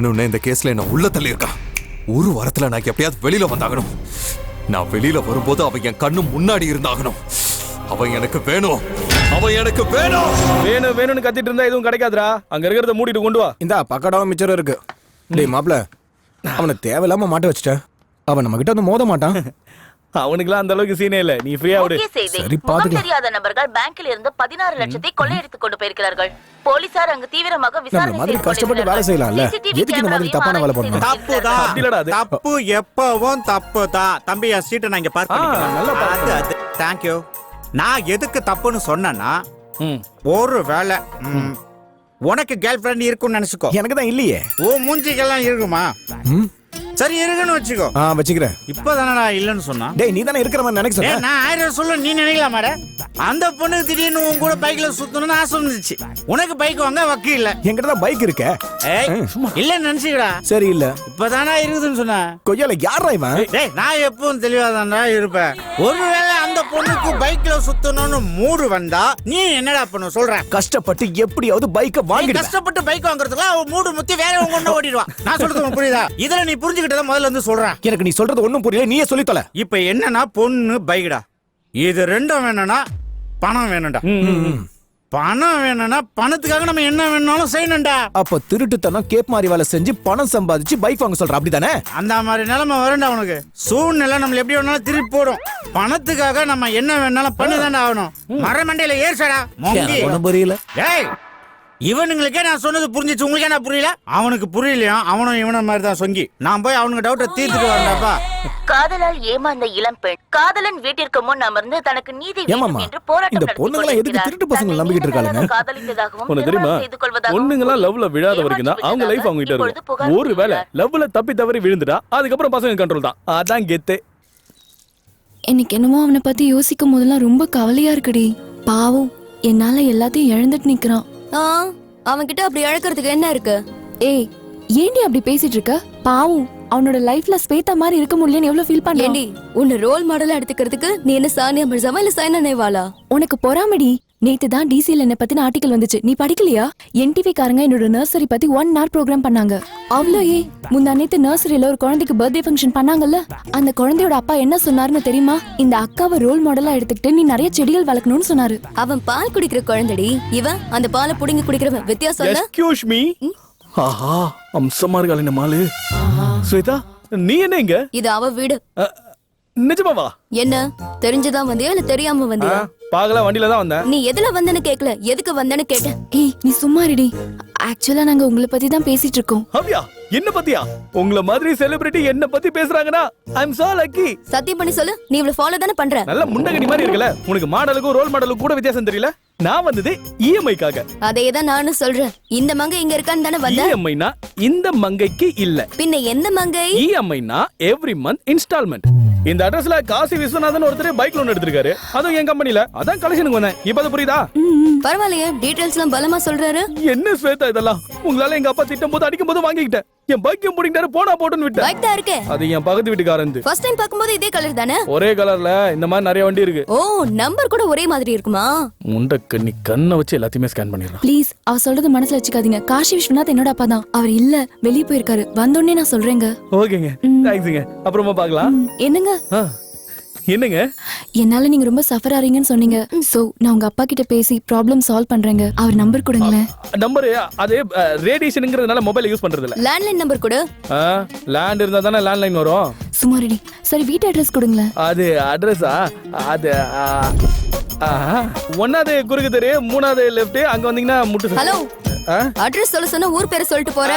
வேணும்னே இந்த கேஸ்ல என்ன உள்ள தள்ளி இருக்கா. ஒரு வாரத்துல நான் எப்படியாவது வெளியில வந்தாகணும். நான் வெளியில வரும்போது அவன் என் கண்ணு முன்னாடி இருந்தாகணும். அவன் எனக்கு வேணும், அவன் எனக்கு வேணும். வேணும்னு கத்திட்டு இருந்தா எதுவும் கிடைக்காதுடா. அங்க இருக்கிறத மூடிட்டு கொண்டு வா. இந்த பக்கடாவும் மிச்சரும் இருக்கு. டேய் மாப்ள, அவனை தேவையில்லாம மாட்ட வச்சுட்ட. அவன் நம்ம கிட்ட வந்து மோத மாட்டான். அவனுக்குலாம் அந்த அளவுக்கு சீனே இல்ல. நீ ஃப்ரீயா விடு. சரி பாத்துக்கலாம். தெரியாத நபர்கள் பேங்கில் இருந்து 16 லட்சத்தை கொள்ளையடித்துக் கொண்டு போயிருக்கிறார்கள். போலீசார் அங்கு தீவிரமாக விசாரணை மாதிரி கஷ்டப்பட்டு வேலை செய்யலாம்ல. எதுக்கு இந்த மாதிரி தப்பான வேலை பண்ணணும்? தப்பு எப்பவும் தப்பு தான். தம்பி என் சீட்டை நான் இங்க பார்க் பண்ணிக்கிறேன். தேங்க்யூ. நான் எதுக்கு தப்புன்னு சொன்னேன்னா, ஒரு வேலை உனக்கு கேர்ள் ஃப்ரெண்ட் இருக்குன்னு நினைச்சுக்கோ. எனக்கு தான் இல்லையே. ஓ மூஞ்சிக்கெல்லாம் இருக்குமா? சரி இருக்குன்னு வச்சுக்கோ. வச்சுக்கிறேன். இப்பதானடா இல்லன்னு சொன்னா. டேய் நீ தானே இருக்கிற மாதிரி நினைக்க சொன்ன. நான் 1000 சொல்ல நீ நினைக்கலாமாடா? அந்த பொண்ணு திடீர்னு உன் கூட பைக்ல சுத்தணும்னு ஆசை வந்துச்சு. உனக்கு பைக் வாங்க வக்கு இல்ல. என்கிட்ட தான் பைக் இருக்க. இல்ல நினைச்சுக்கடா. சரி இல்ல இப்பதானா இருக்குதுன்னு சொன்ன. கொய்யால யாரா இவன்? டேய் நான் எப்பவும் தெளிவாதான்டா இருப்பேன். ஒருவேளை அந்த பொண்ணுக்கு பைக்ல சுத்தணும்னு மூடு வந்தா நீ என்னடா பண்ண சொல்ற? கஷ்டப்பட்டு எப்படியாவது பைக்க வாங்கி. கஷ்டப்பட்டு பைக் வாங்குறதுக்குலாம் அவ மூடு முத்தி வேற கொண்டு ஓடிடுவான். நான் சொல்றது உனக்கு புரியுதா? இதுல நீ புரிஞ்சுக்கிட்டத முதல்ல இருந்து சொல்றேன். எனக்கு நீ சொல்றது ஒண்ணும் புரியல. நீயே சொல்லி தொலை. இப்ப என்னன்னா பொண்ணு பைக்டா. இது ரெண்டும் வேணும்னா பணம் வேணும்டா. பணம் வேணும்னா பணத்துக்காக நம்ம என்ன வேணாலும் செய்யணும்டா. அப்ப திருட்டுத்தனம் கேப் மாதிரி வேலை செஞ்சு பணம் சம்பாதிச்சு பைக் வாங்க சொல்ற அப்படிதானே? அந்த மாதிரி நிலைமை வரண்டா உனக்கு. சூழ்நிலை நம்மள எப்படி வேணாலும் திருப்பி போடும். பணத்துக்காக நம்ம என்ன வேணாலும் பண்ணிதானே ஆகணும். மரமண்டையில ஏற்சடா ஒண்ணும் புரியல. ஏய் இவனுங்களுக்கே நான் சொன்னது புரிஞ்சிச்சு, உங்களுக்கே நான் புரியல. அவனுக்கு புரியலையா? அவனும் இவன மாதிரி தான் சொங்கி. நான் போய் அவனுக்கு டவுட்டை தீர்த்துட்டு வரேன்டாப்பா. காதலால் ஏமாந்த இளம் பெண் காதலன் வீட்டிற்கு முன் அமர்ந்து தனக்கு நீதி வேண்டும் என்று போராட்டம் இந்த பொண்ணுங்களா எதுக்கு திருட்டு பசங்க நம்பிக்கிட்டு இருக்காங்க? காதலித்ததாகவும் தெரியுமா? பொண்ணுங்களா லவ்ல விழாத வரைக்கும் தான் அவங்க லைஃப் அவங்க கிட்ட இருக்கும். ஒருவேளை லவ்ல தப்பி தவறி விழுந்துட்டா அதுக்கப்புறம் பசங்க கண்ட்ரோல் தான். அதான் கெத்து. எனக்கு என்னமோ அவனை பத்தி யோசிக்கும் போதெல்லாம் ரொம்ப கவலையா இருக்குடி. பாவம், என்னால எல்லாத்தையும் இழந்துட்டு நிக்கிறான். அவன்கிட்ட அப்படி இழக்கிறதுக்கு என்ன இருக்கு? ஏய் ஏண்டி அப்படி பேசிட்டு இருக்க? பாவம், அவனோட லைஃப்ல ஸ்வேதா மாதிரி இருக்க முடியலன்னு எவ்வளவு ஃபீல் பண்றேன். ஏண்டி உன்னை ரோல் மாடலா எடுத்துக்கிறதுக்கு நீ என்ன சானியா மிர்சாவா இல்ல சைனா நேவாலா? உனக்கு பொறாமடி. நேத்து தான் டிசில என்ன பத்தின ஆர்டிகல் வந்துச்சு. நீ படிக்கலையா? என்டிவி காரங்க என்னோட நர்சரி பத்தி 1 hour ப்ரோக்ராம் பண்ணாங்க. அவ்வளோ முந்தா நேத்து நர்சரியில ஒரு குழந்தைக்கு பர்த்டே ஃபங்க்ஷன் பண்ணாங்கல்ல. அந்த குழந்தையோட அப்பா என்ன சொன்னாருன்னு தெரியுமா? இந்த அக்காவை ரோல் மாடலா எடுத்துக்கிட்டு நீ நிறைய செடிகள் வளர்க்கணும்னு சொன்னாரு. அவன் பால் குடிக்கிற குழந்தைடி, இவன் அந்த பாலை புடிங்கி குடிக்கிறவன். வித்தியாசம் இல்ல? Excuse me. ஆஹா அம்சமா இருக்காளே இந்த மாலு. ஸ்வேதா நீ என்ன இங்க? இது அவ வீடு. நிஜமாவா? என்ன தெரிஞ்சுதான் வந்தியா இல்ல தெரியாம வந்தியா? பாகல வண்டில தான் வந்தேன். நீ எதுல வந்தேன்னு கேக்கல, எதுக்கு வந்தேன்னு கேட்டேன். ஏய் நீ சும்மா இருடி. ஆக்சுவலா நாங்க உங்களை பத்தி தான் பேசிட்டு இருக்கோம். அப்படியா? என்ன பத்தியா? உங்கள மாதிரி செலிபிரிட்டி என்ன பத்தி பேசுறாங்கனா ஐ அம் சோ லக்கி. சத்தியம் பண்ணி சொல்லு, நீ இவள ஃபாலோ தான பண்ற? நல்ல முண்டகடி மாதிரி இருக்கல. உனக்கு மாடலுக்கும் ரோல் மாடலுக்கும் கூட வித்தியாசம் தெரியல. நான் வந்தது இஎம்ஐக்காக. அதேதான் நானும் சொல்றேன். இந்த மங்கை இங்க இருக்கான்னு தானே வந்த? இஎம்ஐனா இந்த மங்கைக்கு இல்ல. பின்ன எந்த மங்கை? இஎம்ஐனா எவ்ரி மந்த் இன்ஸ்டால்மென்ட். இந்த அட்ரஸ்ல காசி விஸ்வநாதன் ஒருத்தர் பைக் லோன் எடுத்திருக்காரு. அதுவும் என் கம்பெனில. அதான் கலெக்ஷனுக்கு வந்தேன். இப்ப அது புரியுதா? பரவாயில்லையே, டீடைல்ஸ்லாம் பலமா சொல்றாரு. என்ன ஸ்வேதா இதெல்லாம்? உங்களால எங்க அப்பா திட்டம் போது அடிக்கும் போது வாங்கிக்கிட்டேன். என் பைக்கையும் பிடிக்கிட்டாரு. போனா போட்டுன்னு விட்டேன். பைக் தான் இருக்கே. அது என் பக்கத்து வீட்டுக்காரந்து. ஃபர்ஸ்ட் டைம் பாக்கும்போது இதே கலர் தானே? ஒரே கலர்ல இந்த மாதிரி நிறைய வண்டி இருக்கு. ஓ நம்பர் கூட ஒரே மாதிரி இருக்குமா? முண்டக்கு நீ கண்ணை வச்சு எல்லாத்தையுமே ஸ்கேன் பண்ணிடலாம். ப்ளீஸ் அவ சொல்றது மனசுல வச்சுக்காதீங்க. காஷி விஸ்வநாத் என்னோட அப்பா தான். அவர் இல்ல, வெளியே போயிருக்காரு. வந்தோடனே நான் சொல்றேங்க. ஓகேங்க, தேங்க்ஸ்ங்க. அப்புறமா பார்க்கலாம். என்னங்க என்னங்க? என்னால நீங்க ரொம்ப சஃபர் ஆறீங்கன்னு சொன்னீங்க. சோ நான் உங்க அப்பா கிட்ட பேசி ப்ராப்ளம் சால்வ் பண்றேங்க. அவர் நம்பர் கொடுங்களேன். நம்பர் அது ரேடியேஷன்ங்கிறதுனால மொபைல் யூஸ் பண்றது இல்ல. லேண்ட்லைன் நம்பர் கொடு. லேண்ட் இருந்தா தானே லேண்ட்லைன் வரும். சுமாரிடி. சரி வீட்டு அட்ரஸ் கொடுங்களேன். அது அட்ரஸா? அது 1வது குறுக்கு தெரு 3வது லெஃப்ட். அங்க வந்தீங்கன்னா முட்டு. ஹலோ, அட்ரஸ் சொல்ல சொன்னா ஊர் பேரை சொல்லிட்டு போற?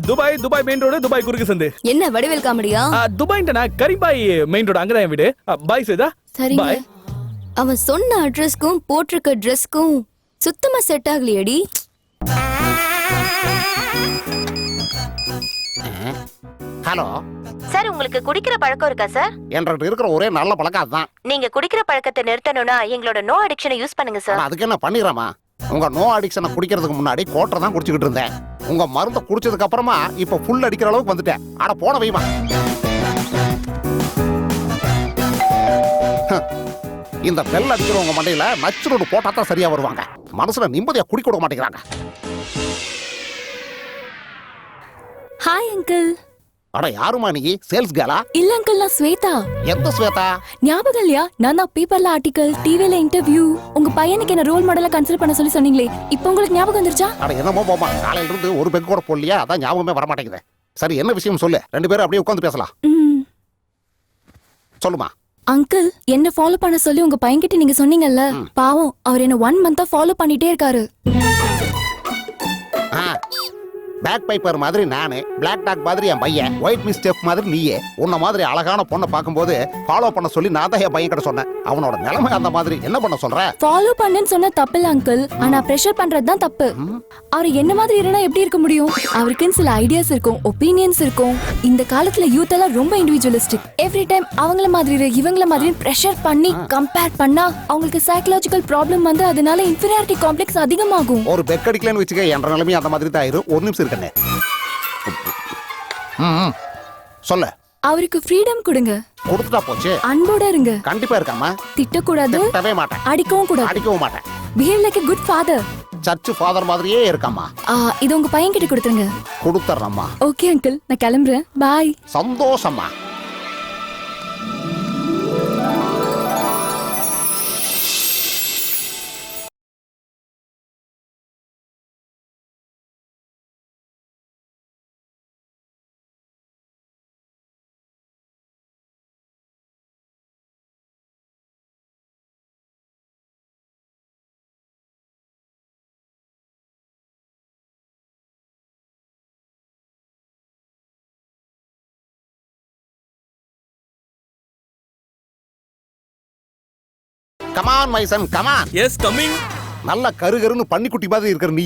துபாய் மெயின் ரோடு, துபாய் குறுக்கு சந்து. என்ன வடிவேல் காமெடியா? துபாய்னா கரிபாய் மெயின் ரோடு. அங்கதான் என் வீடு. பாய் சேதா. சரிங்க. அவன் சொன்ன அட்ரஸ்க்கும் போட்டிருக்க ட்ரெஸ்க்கும் சுத்தமா செட் ஆகலையேடி. ஹலோ சார், உங்களுக்கு குடிக்கிற பழக்கம் இருக்கா சார்? என்கிட்ட இருக்கிற ஒரே நல்ல பழக்கம் அதுதான். நீங்க குடிக்கிற பழக்கத்தை நிறுத்தணும்னா எங்களோட நோ அடிக்ஷனை யூஸ் பண்ணுங்க சார். அதுக்கு என்ன பண்ணிடுறமா? உங்க நோ அடிக்ஷனை குடிக்கிறதுக்கு முன்னாடி கோட்டரை தான் குடிச்சுக்கிட்டு இருந்தேன். உங்க மருந்தை குடிச்சதுக்கு அப்புறமா இப்ப ஃபுல் அடிக்கிற அளவுக்கு வந்துட்டேன். அட போன வைமா. இந்த பெல் அடிக்கிறவங்க மண்டையில நச்சுரோடு போட்டா தான் சரியா வருவாங்க. மனசுல நிம்மதியா குடிக்க விட மாட்டேங்கிறாங்க. Hi uncle. அட யாருமா நீ? சேல்ஸ் கேலா? இல்ல அங்கிள், நான் ஸ்வேதா. எந்த ஸ்வேதா? ஞாபகம் இல்லையா? நான் தான் பேப்பர்ல ஆர்டிகல், டிவில இன்டர்வியூ, உங்க பையனுக்கு என்ன ரோல் மாடலா கன்சிடர் பண்ண சொல்லி சொன்னீங்களே, இப்போ உங்களுக்கு ஞாபகம் வந்துருச்சா? அட என்னமோ போமா, காலையில இருந்து ஒரு பெக் கூட போடலையா, அதான் ஞாபகமே வர மாட்டேங்குது. சரி, என்ன விஷயம் சொல்லு, ரெண்டு பேரும் அப்படியே உட்காந்து பேசலாம். சொல்லுமா. அங்கிள், என்ன ஃபாலோ பண்ண சொல்லி உங்க பையன்கிட்ட நீங்க சொன்னீங்கல்ல, பாவம் அவர் என்ன 1 மந்தா ஃபாலோ பண்ணிட்டே இருக்காரு. பேக் பைப்பர் மாதிரி நானு, பிளாக் டாக் மாதிரி என் பையன், ஒயிட் மிஸ்டேப் மாதிரி நீயே. உன்ன மாதிரி அழகான பொண்ணை பார்க்கும்போது ஃபாலோ பண்ண சொல்லி நான் தான் என் பையன் கிட்ட சொன்னேன். அவனோட நிலைமை அந்த மாதிரி. என்ன பண்ண சொல்ற? ஃபாலோ பண்ணுன்னு சொன்ன தப்பு இல்ல அங்கிள், ஆனா பிரஷர் பண்றது தான் தப்பு. அவர் என்ன மாதிரி இருந்தா எப்படி இருக்க முடியும்? அவருக்குன்னு சில ஐடியாஸ் இருக்கும், ஒப்பீனியன்ஸ் இருக்கும். இந்த காலத்துல யூத் எல்லாம் ரொம்ப இண்டிவிஜுவலிஸ்டிக். எவ்ரி டைம் அவங்கள மாதிரி இவங்கள மாதிரி பிரஷர் பண்ணி கம்பேர் பண்ணா அவங்களுக்கு சைக்கலாஜிக்கல் ப்ராப்ளம் வந்து அதனால இன்ஃபீரியாரிட்டி காம்ப்ளெக்ஸ் அதிகமாகும். ஒரு பெக் அடிக்கலன்னு வச்சுக்க, என்ற நிலைமை அந்த மாதிரி தான் ஆயிரும். ஒரு நிமிஷம் இருக்கண்ணே. சொல்ல. அவருக்கு ஃப்ரீடம் கொடுங்க. கொடுத்துட்டா போச்சு. அன்போட இருங்க. கண்டிப்பா இருக்காமா. திட்டக்கூடாது, திட்டவே மாட்டேன், அடிக்கவும் கூடாது. அடிக்கவும் மாட்டேன். Behave like a good father. Search father மாதிரியே இருக்காமா. இது உங்க பையன் கிட்ட கொடுத்துருங்க. கொடுத்துறேம்மா. ஓகே அங்கிள், நான் கிளம்புறேன். பாய். சந்தோஷமா. Come on மைசன், come on. Yes coming. நல்ல கருகருன்னு பன்னிக்குட்டி மாதிரி இருக்கிற நீ,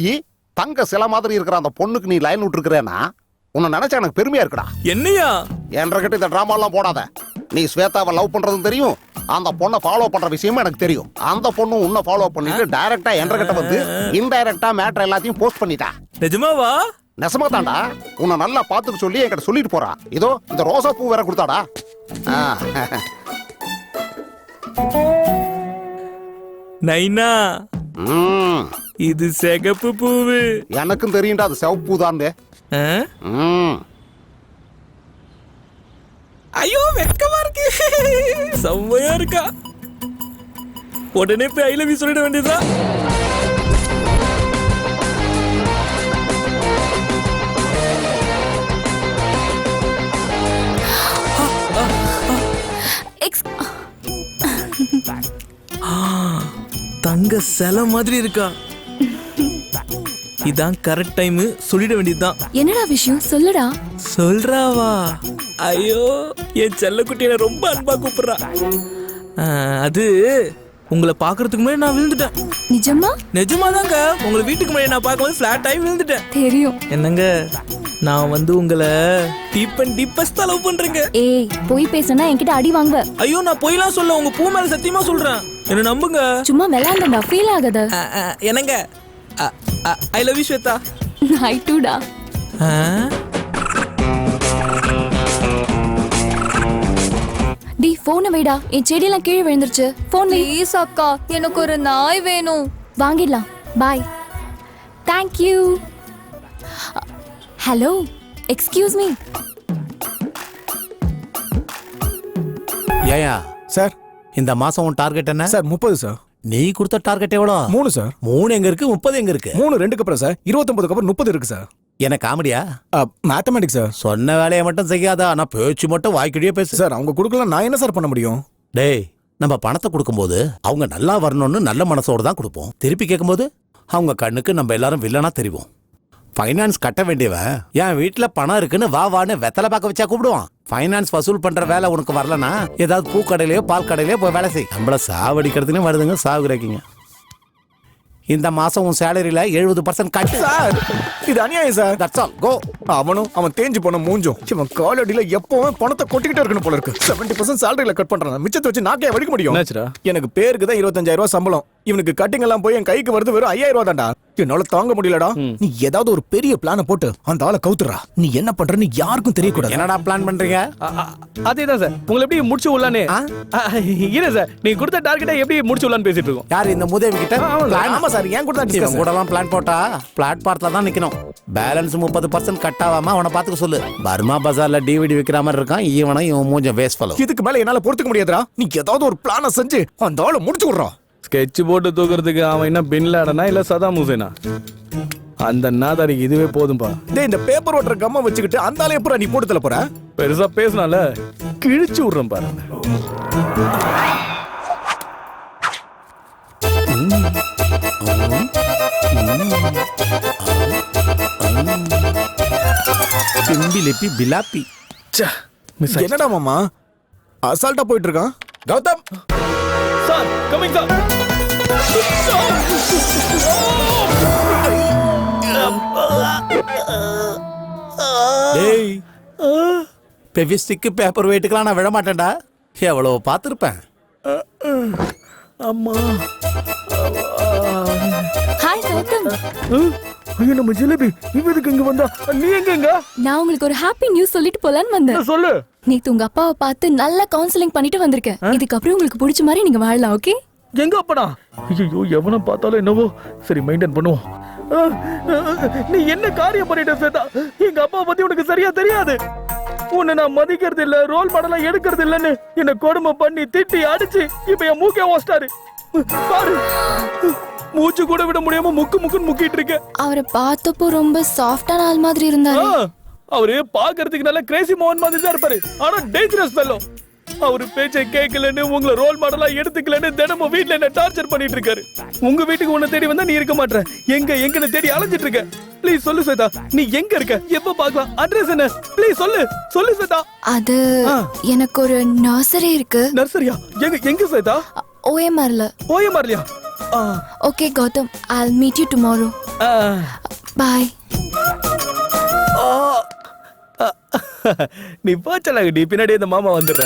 தங்க சில மாதிரி இருக்கிற அந்த பொண்ணுக்கு நீ லைன் விட்டுருக்கிறேன்னா உன்னை நினைச்சா எனக்கு பெருமையா இருக்குடா. என்னையா? என்கிட்ட இந்த டிராமாலாம் போடாத. நீ ஸ்வேதாவை லவ் பண்றதும் தெரியும், அந்த பொண்ணை ஃபாலோ பண்ற விஷயமும் எனக்கு தெரியும். அந்த பொண்ணு உன்னை ஃபாலோ பண்ணிட்டு டைரக்டா என்கிட்ட வந்து இன்டைரக்டா மேட்டர் எல்லாத்தையும் போஸ்ட் பண்ணிட்டா. நிஜமாவா? நெசமா தாண்டா. உன்னை நல்லா பாத்துக்க சொல்லி என்கிட்ட சொல்லிட்டு போறா. இதோ இந்த ரோசா பூ வேற கொடுத்தாடா. நைனா, இது சிகப்பு பூவு. எனக்கும் தெரியும்டா அது சிவப்பு பூ தான். ஐயோ வெக்கமா இருக்கு. செம்மையா இருக்கா. உடனே போய் ஐ லவ் யூ சொல்லிட வேண்டியதா. தங்க சிலை மாதிரி இருக்கா. இதான் கரெக்ட் டைம், சொல்லிட வேண்டியதுதான். என்னடா விஷயம் சொல்லுடா. சொல்றாவா? ஐயோ, என் செல்லக்குட்டியை ரொம்ப அன்பா கூப்பிடுறா. அது உங்களை பாக்குறதுக்கு முன்னாடி நான் விழுந்துட்டேன். நிஜமா? நிஜமாதாங்க. உங்களை வீட்டுக்கு முன்னாடி நான் பார்க்கும்போது ஃபிளாட் ஆகி விழுந்துட்டேன். தெரியும். என்னங்க, நான் வந்து உங்களை டீப் அண்ட் டீப்பஸ்டா லவ் பண்றேங்க. ஏய், போய் பேசுனா என்கிட்ட அடி வாங்குவ. ஐயோ, நான் போய்லாம் சொல்ல, உங்க பூ மேல சத்தியமா சொல்றேன். என்ன நம்புங்க. சும்மா விளையாண்டா, ஃபீல் ஆகாத. என்னங்க, I love you Shweta. I டூடா. டி போனை வைடா, என் செடியெல்லாம் கீழே விழுந்துருச்சு. போன் ப்ளீஸ் அக்கா, எனக்கு ஒரு நாய் வேணும். வாங்கிடலாம். Bye. Thank you. Hello, excuse me. ஏயா சார், இந்த மாசம் உன் டார்கெட் என்ன? Sir 30 sir. நீ கொடுத்த டார்கெட் எவ்வளோ? 3 சார். 3 எங்க இருக்கு? 30 எங்க இருக்கு? 3 2க்கு அப்புறம் சார் 29க்கு அப்புறம் 30 இருக்கு சார். என்ன காமெடியா? Mathematics sir. சொன்ன வேலையை மட்டும் செய்யாதா, ஆனா பேச்சு மட்டும் வாய்க்கிட்டே பேசு. சார், அவங்க கொடுக்கலாம், நான் என்ன சார் பண்ண முடியும்? டேய், நம்ம பணத்தை கொடுக்கும்போது அவங்க நல்லா வரணும்னு நல்ல மனசோட தான் கொடுப்போம். திருப்பி கேட்கும்போது அவங்க கண்ணுக்கு நம்ம எல்லாரும் வில்லனா தெரிவோம். ஃபைனான்ஸ் கட்ட வேண்டியவன் என் வீட்டுல பணம் இருக்குன்னு வா வான்னு வெத்தலை பார்க்க வச்சா கூப்பிடுவான். ஃபைனான்ஸ் வசூல் பண்ற வேலை உனக்கு வரலனா ஏதாவது பூக்கடையிலயோ பால் கடையிலயோ போய் வேலை செய். நம்மள சாவடிக்கிறதுன்னு வருதுங்க, சாகுறீங்க. இந்த மாசம் உன் சேலரியில 70% கட்டு. சார், இது அநியாயம் சார். தட்ஸ் ஆல், கோ. அவன் தேஞ்சு போன மூஞ்சும் இவன் காலடியில எப்பவும் பணத்தை கொட்டிக்கிட்டே இருக்கணும் போல இருக்கு. 70% சேலரியில கட் பண்றான். மிச்சத்தை வச்சு நாக்கே வடிக்க முடியும். என்னாச்சுடா? எனக்கு பேருக்கு தான் 25,000 ரூபாய் சம்பளம். இவனுக்கு கட்டிங் எல்லாம் போய் என் கைக்கு வருது வெறும் 5000 ரூபா தான்டா. என்னால தாங்க முடியலடா. நீ ஏதாவது ஒரு பெரிய பிளான போட்டு அந்த ஆளை கவுத்துறா. நீ என்ன பண்றன்னு யாருக்கும் தெரியக்கூடாது. என்னடா பிளான் பண்றீங்க? அதேதான் சார், உங்களை எப்படி முடிச்சு விடலான்னு. இல்ல சார், நீங்க கொடுத்த டார்கெட்டை எப்படி முடிச்சு விடலான்னு பேசிட்டு இருக்கோம். யார் இந்த முதேவி கிட்ட? ஆமா சார், ஏன் கூட இவன் கூடலாம் பிளான் போட்டா பிளாட்பாரத்துல தான் நிக்கணும். பேலன்ஸ் 30% கட் ஆகாம அவனை பாத்துக்க சொல்லு. பர்மா பஜார்ல டிவிடி விக்கிற மாதிரி இருக்கான் இவன் மூஞ்ச வேஸ்ட் ஃபெலோ. இதுக்கு மேல என்னால பொறுத்துக்க முடியாதுடா. நீ ஏதாவது ஒரு பிளான செஞ்சு அந்த ஆளை முடிச்சு விடுறா. ஸ்கெட்ச் போட்டு தூக்குறதுக்கு அவன் என்ன பின் லாடனா இல்ல சதாம் ஹுசேனா? அந்த நாதாரிக்கு இதுவே போதும்பா. டேய், இந்த பேப்பர் ஓட்டர் கம்மா வச்சுக்கிட்டு அந்த ஆளை எப்பறம் நீ போட்டு தள்ள போற? பெருசா பேசினால கிழிச்சு விடுறேன் பாரு. பிம்பிலிப்பி பிலாப்பி. என்னடா மாமா அசால்ட்டா போயிட்டு இருக்கான்? Gautham sir, coming sir. டேய், பெவிஸ்டிக் பேப்பர் வெயிட்டுக்கெல்லாம் நான் விட மாட்டேன்டா. எவ்வளவு பார்த்துருப்பேன். அம்மா. ஹாய் கௌதம். ஐயோ, நம்ம ஜிலேபி இவதுக்கு இங்க வந்தா நீ எங்க? நான் உங்களுக்கு ஒரு ஹாப்பி நியூஸ் சொல்லிட்டு போலான்னு வந்தேன். சொல்லு. நேத்து உங்க அப்பாவை பார்த்து நல்லா கவுன்சிலிங் பண்ணிட்டு வந்திருக்கேன். இதுக்கப்புறம் உங்களுக்கு பிடிச்ச மாதிரி நீங்க வாழலாம். ஓகே? எங்க அப்பனா? ஐயோ, எவனை பார்த்தாலும் என்னவோ. சரி, மெயின்டைன் பண்ணுவோம். நீ என்ன காரியம் பண்ணிட்ட சேதா? எங்க அப்பா பத்தி உனக்கு சரியா தெரியாது. உன்னை நான் மதிக்கிறது இல்ல, ரோல் மாடலா எடுக்கிறது இல்லன்னு என்ன கொடுமை பண்ணி திட்டி அடிச்சு இப்ப என் மூக்கே ஓஸ்டாரு பாரு. மூச்சு கூட விட முடியாம முக்குன்னு முக்கிட்டு இருக்க. அவரை பார்த்தப்போ ரொம்ப சாஃப்டான ஆள் மாதிரி இருந்தாரு. அவரு பாக்குறதுக்கு நல்ல கிரேசி மோகன் மாதிரி தான் இருப்பாரு. ஆனா டேஞ்சரஸ் ஃபெல்லோ. அவரு பேச்சை கேட்கலன்னு உங்களை ரோல் மாடலா எடுத்துக்கலன்னு தினமும் வீட்டுல என்ன டார்ச்சர் பண்ணிட்டு இருக்காரு. உங்க வீட்டுக்கு உன்னை தேடி வந்தா நீ இருக்க மாட்டேற. எங்கன்னு தேடி அலைஞ்சிட்டு இருக்க. ப்ளீஸ் சொல்லு ஸ்வேதா, நீ எங்க இருக்க? எப்ப பார்க்கலாம்? அட்ரஸ் என்ன? ப்ளீஸ் சொல்லு ஸ்வேதா. அது எனக்கு ஒரு நர்சரி இருக்கு. நர்சரியா? எங்க ஸ்வேதா? ஓஎம்ஆர்ல. ஓஎம்ஆர்லயா? Okay Gautham, I'll meet you tomorrow. Bye. நீ போச்சலாகடி, பின்னாடி இந்த மாமா வந்துடுற.